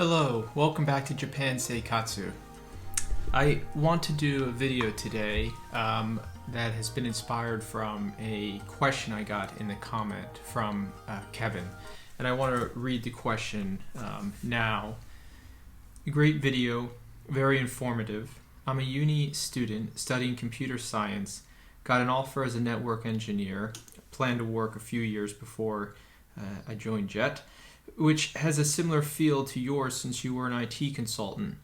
Hello, welcome back to Japan Seikatsu. I want to do a video today that has been inspired from a question I got in the comment from Kevin. And I want to read the question now. Great video, very informative. I'm a uni student studying computer science, got an offer as a network engineer, planned to work a few years before I joined JET, which has a similar feel to yours since you were an IT consultant.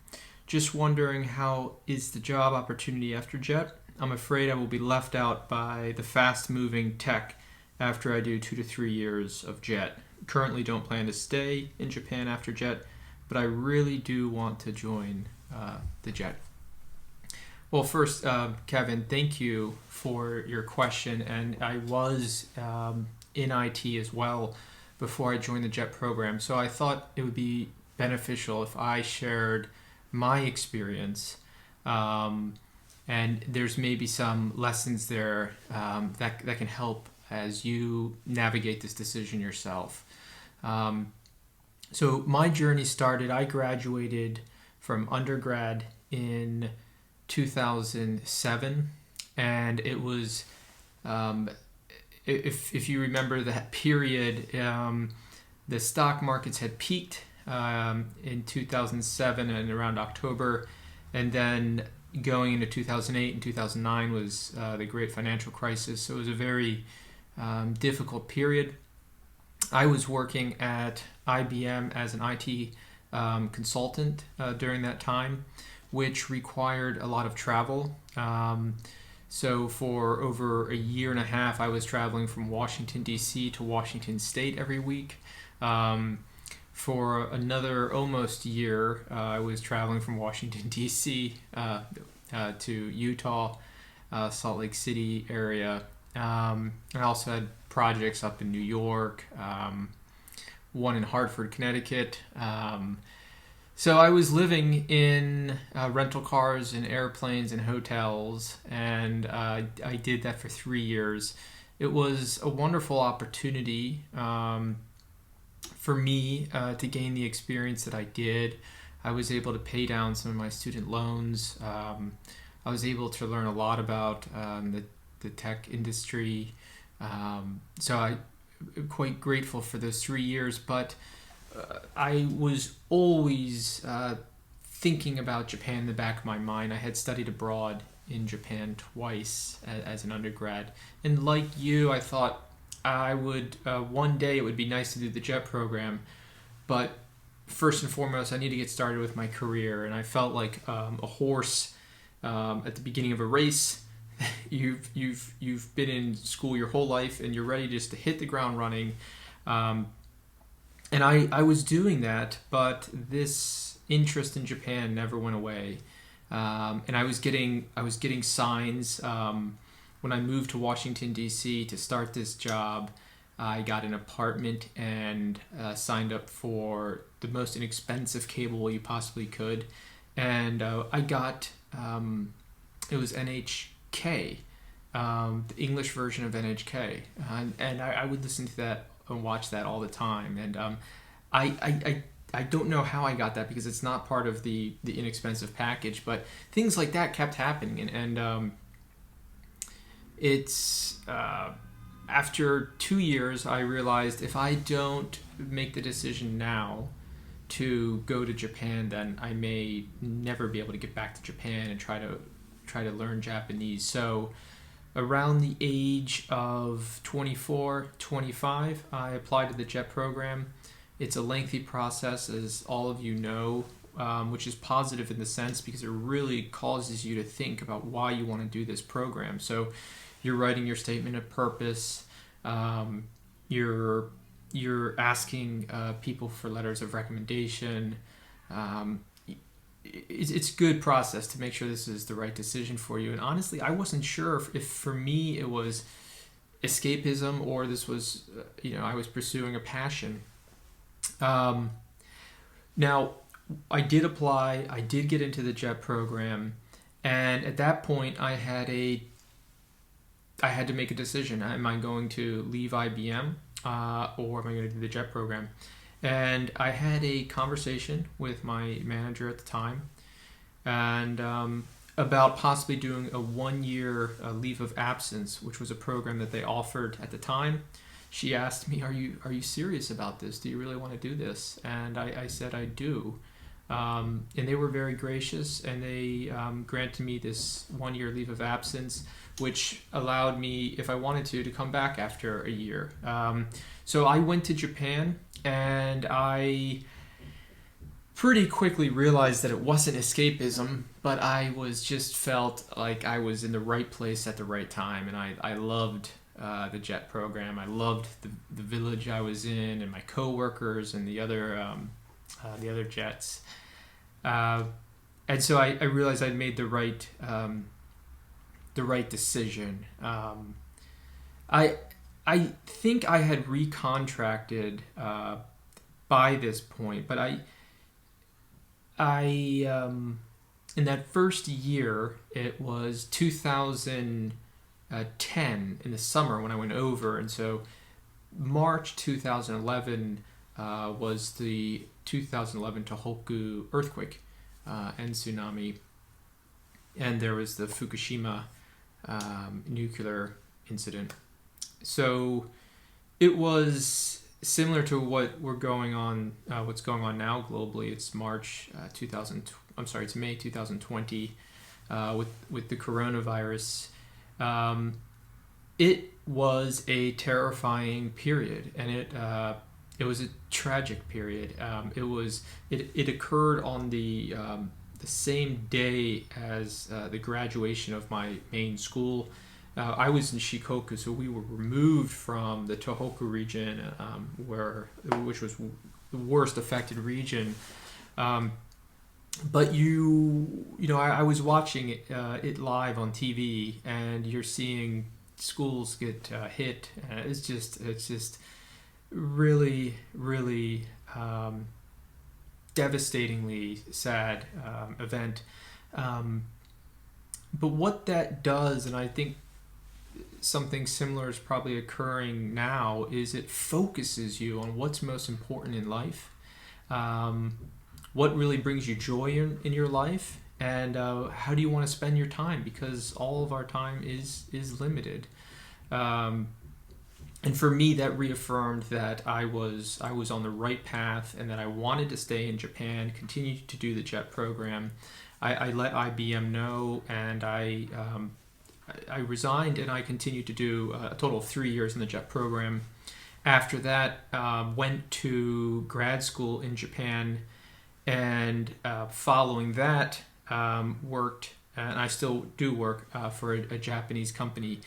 Just wondering, how is the job opportunity after JET? I'm afraid I will be left out by the fast-moving tech after I do 2 to 3 years of JET. Currently don't plan to stay in Japan after JET, but I really do want to join the JET. Well, first, Kevin, thank you for your question, and I was in IT as well before I joined the JET program, so I thought it would be beneficial if I shared my experience, and there's maybe some lessons there that can help as you navigate this decision yourself. So my journey started, I graduated from undergrad in 2007, and it was if you remember that period, the stock markets had peaked in 2007 and around October, and then going into 2008 and 2009 was the great financial crisis. So it was a very difficult period. I was working at IBM as an IT consultant during that time, which required a lot of travel. So for over a year and a half, I was traveling from Washington, D.C. to Washington State every week. For another almost year, I was traveling from Washington, D.C. To Utah, Salt Lake City area. I also had projects up in New York, one in Hartford, Connecticut. So I was living in rental cars and airplanes and hotels, and I did that for 3 years. It was a wonderful opportunity for me to gain the experience that I did. I was able to pay down some of my student loans. I was able to learn a lot about the tech industry. So I'm quite grateful for those 3 years, but I was always thinking about Japan in the back of my mind. I had studied abroad in Japan twice as an undergrad. And like you, I thought I would, one day it would be nice to do the JET program, but first and foremost, I need to get started with my career. And I felt like a horse at the beginning of a race. You've been in school your whole life and you're ready just to hit the ground running. And I was doing that, but this interest in Japan never went away. And I was getting signs when I moved to Washington, D.C. to start this job. I got an apartment and signed up for the most inexpensive cable you possibly could. And I got, it was NHK, the English version of NHK. And I would listen to that and watch that all the time, and I don't know how I got that because it's not part of the inexpensive package, but things like that kept happening, and it's after 2 years I realized if I don't make the decision now to go to Japan, then I may never be able to get back to Japan and try to learn Japanese. So around the age of 24, 25, I applied to the JET program. It's a lengthy process, as all of you know, which is positive in the sense because it really causes you to think about why you want to do this program. So you're writing your statement of purpose, you're asking people for letters of recommendation. It's a good process to make sure this is the right decision for you. And honestly, I wasn't sure if for me it was escapism or this was, I was pursuing a passion. Now, I did apply, I did get into the JET program, and at that point I had to make a decision. Am I going to leave IBM or am I going to do the JET program? And I had a conversation with my manager at the time, and about possibly doing a 1 year leave of absence, which was a program that they offered at the time. She asked me, "Are you serious about this? Do you really want to do this?" And I said I do. And they were very gracious, and they granted me this 1 year leave of absence, which allowed me, if I wanted to come back after a year. So I went to Japan, and I pretty quickly realized that it wasn't escapism, but I was just felt like I was in the right place at the right time, and I loved the JET program. I loved the village I was in, and my coworkers, and the other Jets. And so I realized I'd made the right decision. I think I had recontracted by this point, but I in that first year, it was 2010 in the summer when I went over, and so March 2011 was the 2011 Tohoku earthquake and tsunami, and there was the Fukushima nuclear incident. So it was similar to what's going on now globally. It's it's May 2020 with the coronavirus. It was a terrifying period, and it was a tragic period. It occurred on the same day as the graduation of my main school. I was in Shikoku, so we were removed from the Tohoku region, which was the worst affected region. But I was watching it live on TV, and you're seeing schools get hit. It's just really, really devastatingly sad event. But what that does, and I think something similar is probably occurring now, is it focuses you on what's most important in life, what really brings you joy in your life, and how do you want to spend your time, because all of our time is limited. And for me, that reaffirmed that I was on the right path, and that I wanted to stay in Japan, continue to do the JET program. I let IBM know, and I resigned, and I continued to do a total of 3 years in the JET program. After that, went to grad school in Japan, and following that, worked, and I still do work for a Japanese company.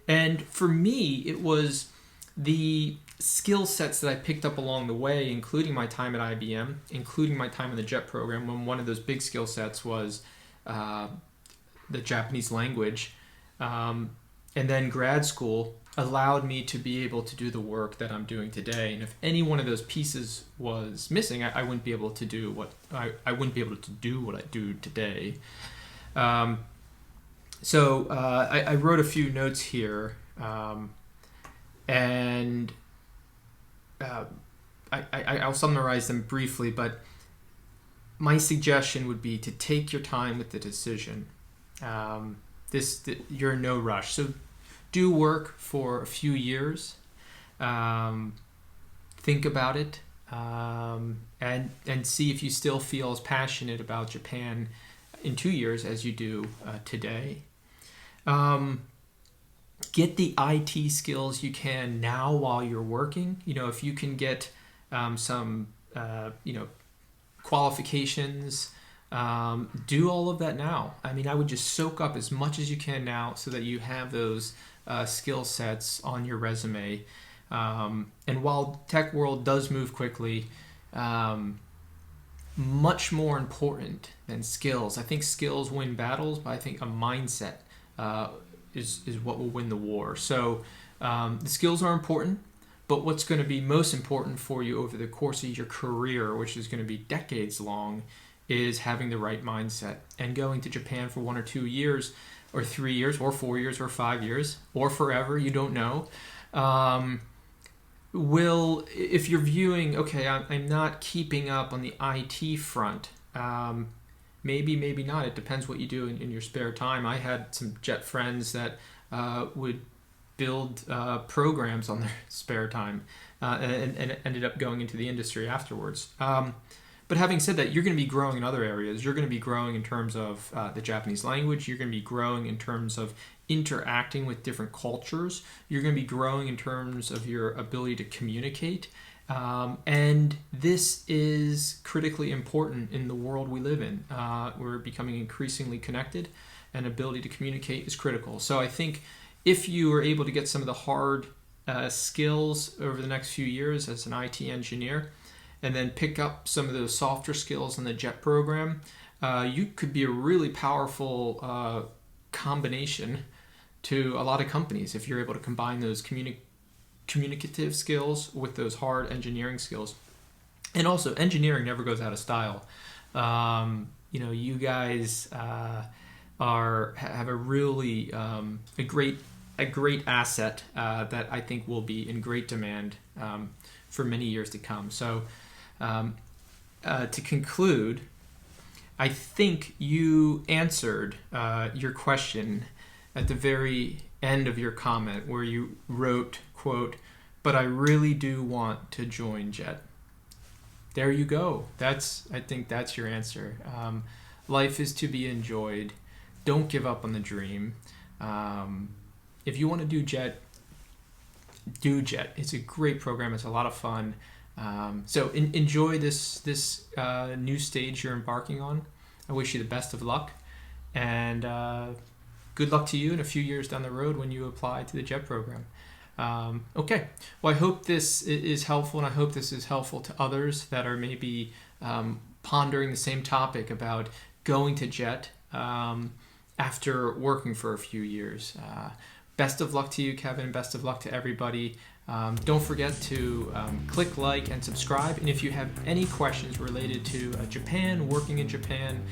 And for me, it was the skill sets that I picked up along the way, including my time at IBM, including my time in the JET program, when one of those big skill sets was the Japanese language. And then grad school allowed me to be able to do the work that I'm doing today. And if any one of those pieces was missing, I wouldn't be able to do what I do today. So I wrote a few notes here, and I'll summarize them briefly. But my suggestion would be to take your time with the decision. You're in no rush, so do work for a few years, think about it, and see if you still feel as passionate about Japan in 2 years as you do today. Get the IT skills you can now while you're working. If you can get some qualifications, do all of that now. I mean, I would just soak up as much as you can now, so that you have those skill sets on your resume. And while tech world does move quickly, much more important than skills. I think skills win battles, but I think a mindset is what will win the war. So the skills are important, but what's going to be most important for you over the course of your career, which is going to be decades long, is having the right mindset. And going to Japan for 1 or 2 years, or 3 years, or 4 years, or 5 years, or forever, you don't know. if you're viewing, okay, I'm not keeping up on the IT front, maybe not. It depends what you do in your spare time. I had some jet friends that would build programs on their spare time and ended up going into the industry afterwards. But having said that, you're going to be growing in other areas. You're going to be growing in terms of the Japanese language. You're going to be growing in terms of interacting with different cultures. You're going to be growing in terms of your ability to communicate. And this is critically important in the world we live in. We're becoming increasingly connected, and ability to communicate is critical. So I think if you are able to get some of the hard skills over the next few years as an IT engineer, and then pick up some of those softer skills in the JET program, you could be a really powerful combination to a lot of companies if you're able to combine those communicative skills with those hard engineering skills. And also, engineering never goes out of style. You guys have a really a great asset that I think will be in great demand for many years to come. So to conclude, I think you answered your question at the very end of your comment, where you wrote, quote, "But I really do want to join JET." There you go. I think that's your answer. Life is to be enjoyed. Don't give up on the dream. If you want to do JET, do JET. It's a great program. It's a lot of fun. So enjoy this new stage you're embarking on. I wish you the best of luck, and good luck to you in a few years down the road when you apply to the JET program. Okay, well, I hope this is helpful, and I hope this is helpful to others that are maybe pondering the same topic about going to JET after working for a few years. Best of luck to you, Kevin. Best of luck to everybody. Don't forget to click like and subscribe. And if you have any questions related to Japan, working in Japan,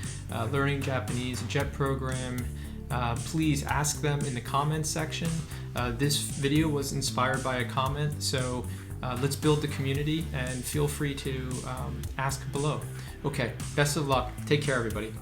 learning Japanese, JET program, please ask them in the comments section. This video was inspired by a comment, so let's build the community, and feel free to ask below. Okay, best of luck. Take care, everybody.